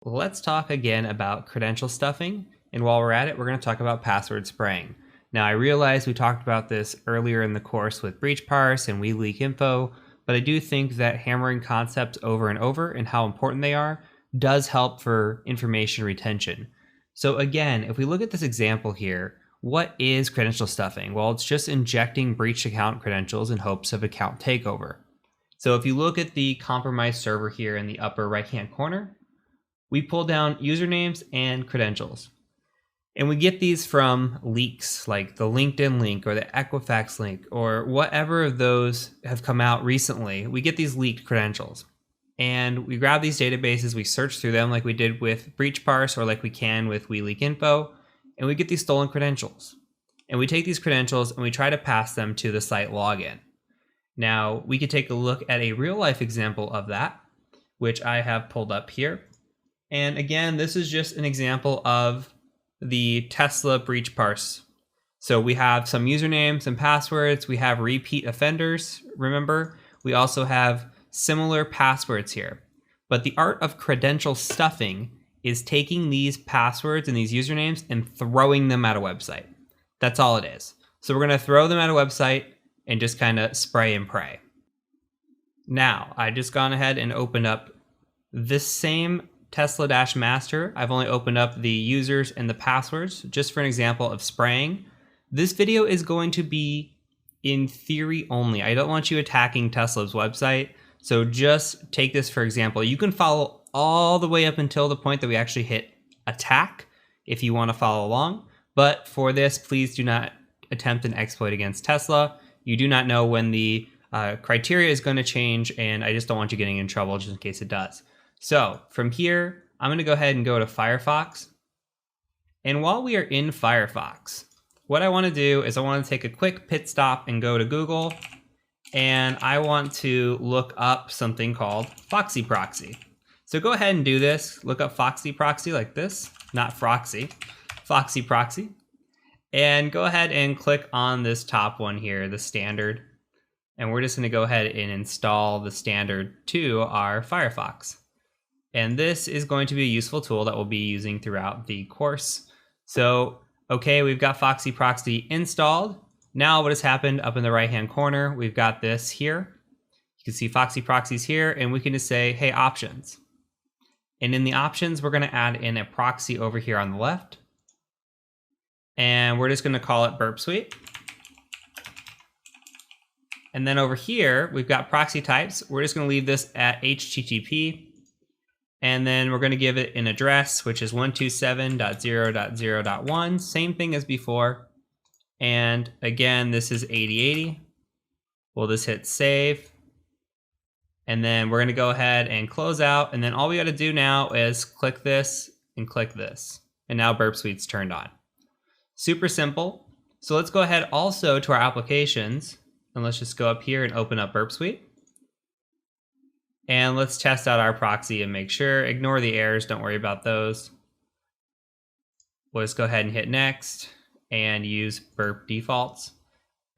Let's talk again about credential stuffing, and while we're at it, we're going to talk about password spraying. Now, I realize we talked about this earlier in the course with breach parse and we leak info, but I do think that hammering concepts over and over and how important they are does help for information retention. So again, if we look at this example here, what is credential stuffing? Well, it's just injecting breached account credentials in hopes of account takeover. So if you look at the compromised server here in the upper right-hand corner, we pull down usernames and credentials. And we get these from leaks like the LinkedIn link or the Equifax link or whatever of those have come out recently. We get these leaked credentials. And we grab these databases, we search through them like we did with breach parse or like we can with WeLeakInfo, and we get these stolen credentials. And we take these credentials and we try to pass them to the site login. Now, we could take a look at a real life example of that, which I have pulled up here. And again, this is just an example of the Tesla breach parse. So we have some usernames and passwords. We have repeat offenders. Remember, we also have similar passwords here. But the art of credential stuffing is taking these passwords and these usernames and throwing them at a website. That's all it is. So we're going to throw them at a website and just kind of spray and pray. Now, I just gone ahead and opened up this same Tesla-master. I've only opened up the users and the passwords just for an example of spraying. This video is going to be in theory only. I don't want you attacking Tesla's website. So just take this for example. You can follow all the way up until the point that we actually hit attack if you want to follow along. But for this, please do not attempt an exploit against Tesla. You do not know when the criteria is going to change, and I just don't want you getting in trouble just in case it does. So from here, I'm going to go ahead and go to Firefox. And while we are in Firefox, what I want to do is I want to take a quick pit stop and go to Google. And I want to look up something called Foxy Proxy. So go ahead and do this. Look up Foxy Proxy like this, not Froxy, Foxy Proxy. And go ahead and click on this top one here, the standard. And we're just going to go ahead and install the standard to our Firefox. And this is going to be a useful tool that we'll be using throughout the course. So, okay, we've got Foxy Proxy installed. Now what has happened up in the right-hand corner, we've got this here. You can see Foxy Proxies here, and we can just say, hey, options. And in the options, we're going to add in a proxy over here on the left. And we're just going to call it Burp Suite. And then over here, we've got proxy types. We're just going to leave this at HTTP. And then we're going to give it an address, which is 127.0.0.1. Same thing as before. And again, this is 8080. We'll just hit save. And then we're going to go ahead and close out. And then all we got to do now is click this and click this. And now Burp Suite's turned on. Super simple. So let's go ahead also to our applications. And let's just go up here and open up Burp Suite. And let's test out our proxy and make sure. Ignore the errors. Don't worry about those. We'll just go ahead and hit next and use burp defaults.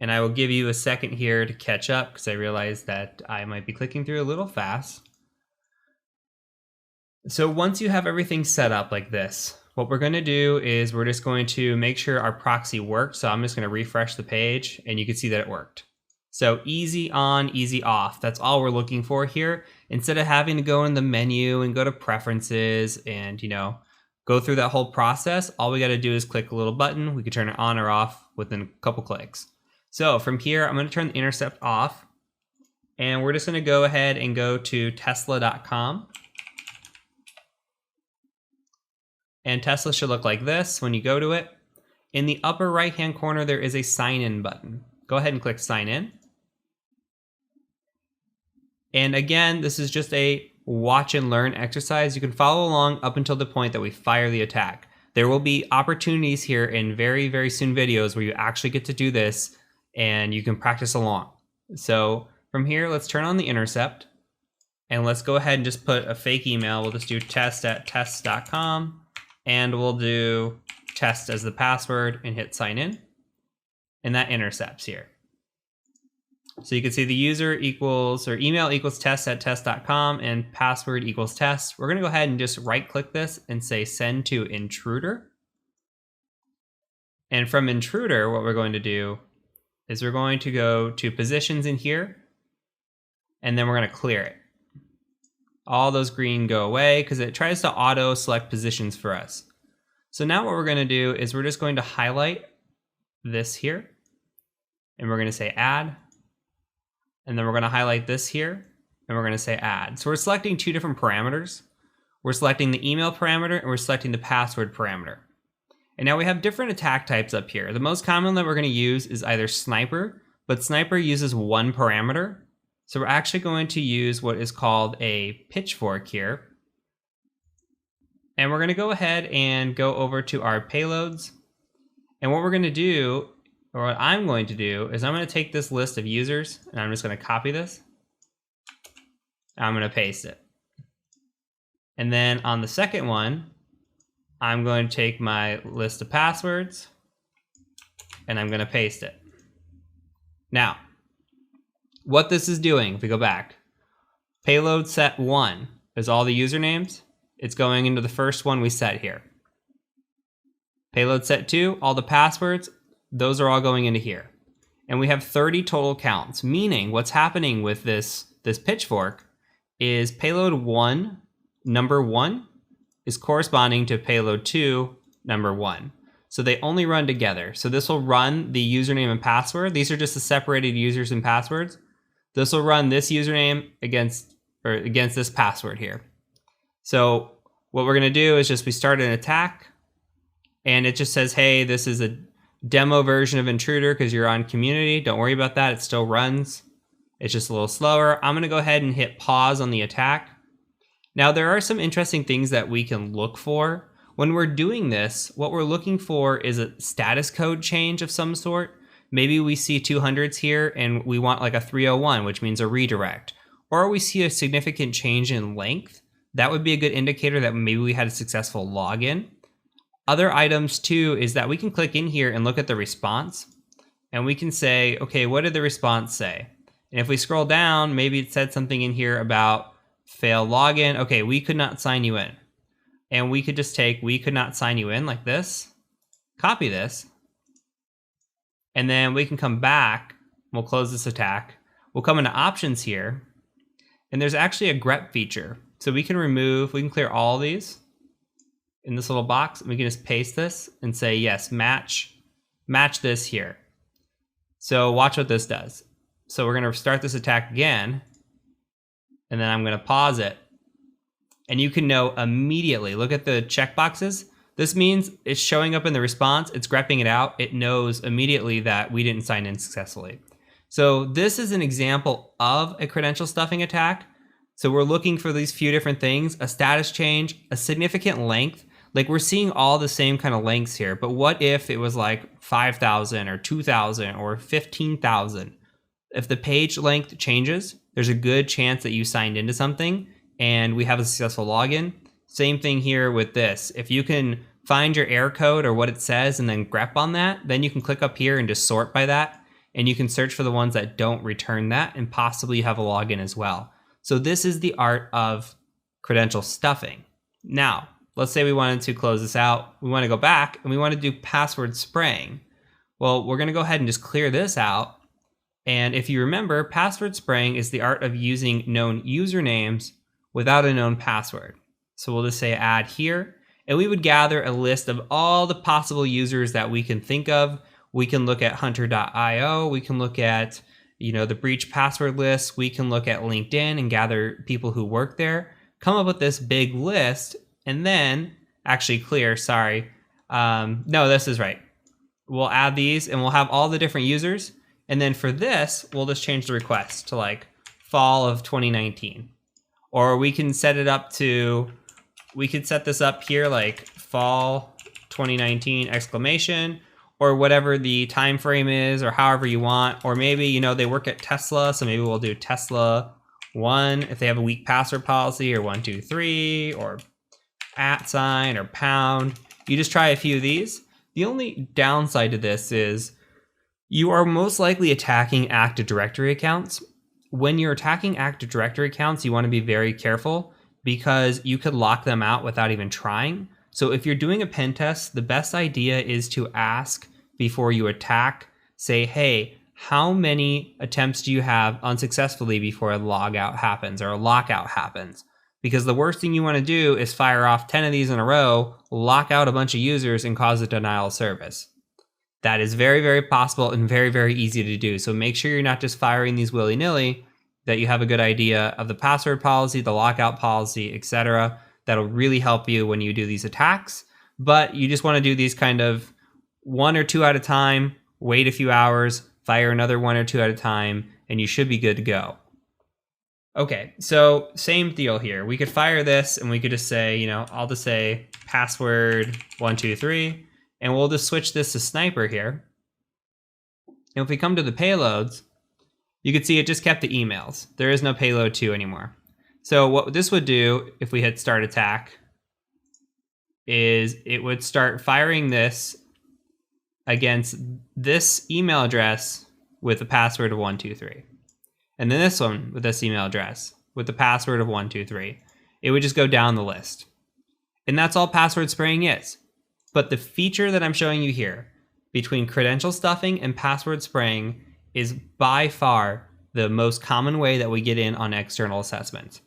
And I will give you a second here to catch up because I realize that I might be clicking through a little fast. So once you have everything set up like this, what we're going to do is we're just going to make sure our proxy works. So I'm just going to refresh the page and you can see that it worked. So easy on, easy off. That's all we're looking for here. Instead of having to go in the menu and go to preferences and, go through that whole process, all we got to do is click a little button. We can turn it on or off within a couple clicks. So from here, I'm going to turn the intercept off. And we're just going to go ahead and go to tesla.com. And Tesla should look like this when you go to it. In the upper right-hand corner, there is a sign in button. Go ahead and click sign in. And again, this is just a watch and learn exercise. You can follow along up until the point that we fire the attack. There will be opportunities here in very, very soon videos where you actually get to do this and you can practice along. So from here, let's turn on the intercept and let's go ahead and just put a fake email. We'll just do test@test.com and we'll do test as the password and hit sign in. And that intercepts here. So you can see the user equals, or email equals test@test.com and password equals test. We're going to go ahead and just right click this and say send to intruder. And from intruder, what we're going to do is we're going to go to positions in here, and then we're going to clear it. All those green go away because it tries to auto select positions for us. So now what we're going to do is we're just going to highlight this here, and we're going to say add. And then we're going to highlight this here, and we're going to say add. So we're selecting two different parameters. We're selecting the email parameter, and we're selecting the password parameter. And now we have different attack types up here. The most common that we're going to use is either sniper, but sniper uses one parameter. So we're actually going to use what is called a pitchfork here. And we're going to go ahead and go over to our payloads. And what we're going to do, or what I'm going to do, is I'm going to take this list of users, and I'm just going to copy this. I'm going to paste it. And then on the second one, I'm going to take my list of passwords, and I'm going to paste it. Now, what this is doing, if we go back, payload set 1 is all the usernames. It's going into the first one we set here. Payload set 2, all the passwords, those are all going into here. And we have 30 total counts, meaning what's happening with this pitchfork is payload 1, number 1, is corresponding to payload 2, number 1. So they only run together. So this will run the username and password. These are just the separated users and passwords. This will run this username against this password here. So what we're going to do is just we start an attack, and it just says, hey, this is a demo version of intruder because you're on community. Don't worry about that. It still runs. It's just a little slower. I'm going to go ahead and hit pause on the attack. Now, there are some interesting things that we can look for. When we're doing this, what we're looking for is a status code change of some sort. Maybe we see 200s here and we want like a 301, which means a redirect. Or we see a significant change in length. That would be a good indicator that maybe we had a successful login. Other items too is that we can click in here and look at the response. And we can say, okay, what did the response say? And if we scroll down, maybe it said something in here about fail login. Okay, we could not sign you in. And we could just take we could not sign you in like this, copy this, and then we can come back. We'll close this attack. We'll come into options here, and there's actually a grep feature. So we can clear all these in this little box, and we can just paste this and say, yes, match this here. So watch what this does. So we're going to start this attack again, and then I'm going to pause it. And you can know immediately, look at the checkboxes. This means it's showing up in the response, it's grepping it out. It knows immediately that we didn't sign in successfully. So this is an example of a credential stuffing attack. So we're looking for these few different things, a status change, a significant length. Like we're seeing all the same kind of lengths here, but what if it was like 5,000 or 2,000 or 15,000? If the page length changes, there's a good chance that you signed into something and we have a successful login. Same thing here with this. If you can find your error code or what it says and then grep on that, then you can click up here and just sort by that. And you can search for the ones that don't return that and possibly have a login as well. So this is the art of credential stuffing. Now, let's say we wanted to close this out. We want to go back and we want to do password spraying. Well, we're going to go ahead and just clear this out. And if you remember, password spraying is the art of using known usernames without a known password. So we'll just say add here, and we would gather a list of all the possible users that we can think of. We can look at hunter.io. We can look at, the breach password list. We can look at LinkedIn and gather people who work there, come up with this big list, and then actually clear, sorry. No, this is right. We'll add these and we'll have all the different users. And then for this, we'll just change the request to like fall of 2019. Or we can set it up to, we could set this up here like fall 2019 exclamation, or whatever the time frame is, or however you want. Or maybe, they work at Tesla, so maybe we'll do Tesla 1 if they have a weak password policy, or 123, or @ or pound. You just try a few of these. The only downside to this is You are most likely attacking Active Directory accounts. When you're attacking Active Directory accounts, you want to be very careful because you could lock them out without even trying. So if you're doing a pen test, the best idea is to ask before you attack, say, hey, how many attempts do you have unsuccessfully before a logout happens or a lockout happens? Because the worst thing you want to do is fire off 10 of these in a row, lock out a bunch of users, and cause a denial of service. That is very, very possible and very, very easy to do. So make sure you're not just firing these willy-nilly, that you have a good idea of the password policy, the lockout policy, etc. That'll really help you when you do these attacks. But you just want to do these kind of 1 or 2 at a time, wait a few hours, fire another 1 or 2 at a time, and you should be good to go. Okay, so same deal here. We could fire this and we could just say, I'll just say password 123, and we'll just switch this to sniper here. And if we come to the payloads, you can see it just kept the emails. There is no payload 2 anymore. So what this would do if we hit start attack is it would start firing this against this email address with a password of 123. And then this one with this email address with the password of 123. It would just go down the list. And that's all password spraying is. But the feature that I'm showing you here between credential stuffing and password spraying is by far the most common way that we get in on external assessments.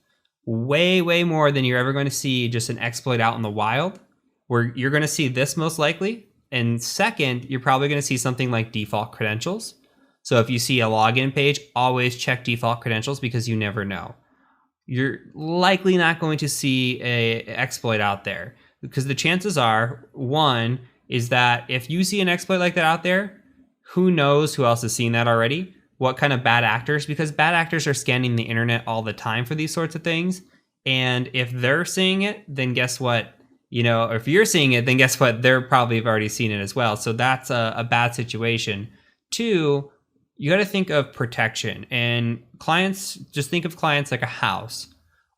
Way, way more than you're ever going to see just an exploit out in the wild, where you're going to see this most likely. And second, you're probably going to see something like default credentials. So if you see a login page, always check default credentials because you never know. You're likely not going to see an exploit out there because the chances are, one, is that if you see an exploit like that out there, who knows who else has seen that already? What kind of bad actors? Because bad actors are scanning the internet all the time for these sorts of things. And if they're seeing it, then guess what? Or if you're seeing it, then guess what? They're probably have already seen it as well. So that's a bad situation. Two, you got to think of protection. And clients, just think of clients like a house.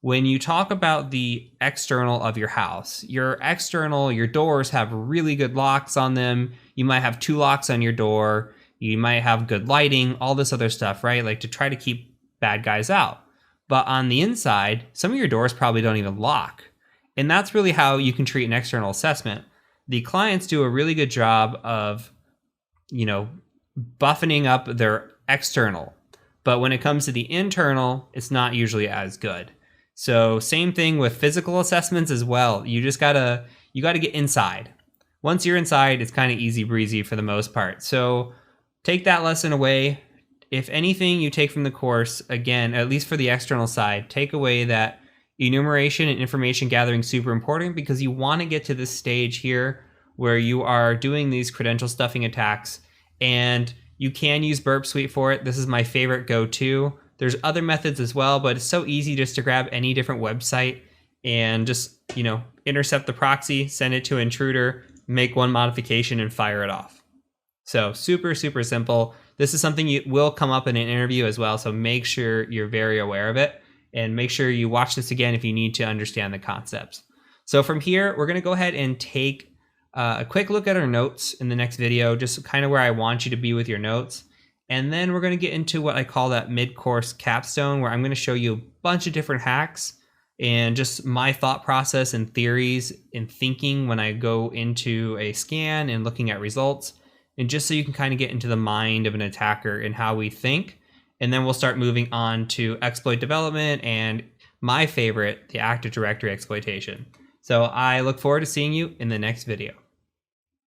When you talk about the external of your house, your external, your doors have really good locks on them. You might have 2 locks on your door. You might have good lighting, all this other stuff, right? Like to try to keep bad guys out. But on the inside, some of your doors probably don't even lock. And that's really how you can treat an external assessment. The clients do a really good job of, buffing up their external. But when it comes to the internal, it's not usually as good. So same thing with physical assessments as well. You gotta get inside. Once you're inside, it's kind of easy breezy for the most part. So take that lesson away. If anything you take from the course, again, at least for the external side, take away that enumeration and information gathering is super important because you want to get to this stage here where you are doing these credential stuffing attacks, and you can use Burp Suite for it. This is my favorite go-to. There's other methods as well, but it's so easy just to grab any different website and just, intercept the proxy, send it to intruder, make one modification and fire it off. So super, super simple. This is something you will come up in an interview as well. So make sure you're very aware of it and make sure you watch this again if you need to understand the concepts. So from here, we're going to go ahead and take a quick look at our notes in the next video, just kind of where I want you to be with your notes. And then we're going to get into what I call that mid-course capstone, where I'm going to show you a bunch of different hacks and just my thought process and theories and thinking when I go into a scan and looking at results. And just so you can kind of get into the mind of an attacker and how we think. And then we'll start moving on to exploit development and my favorite, the Active Directory exploitation. So I look forward to seeing you in the next video.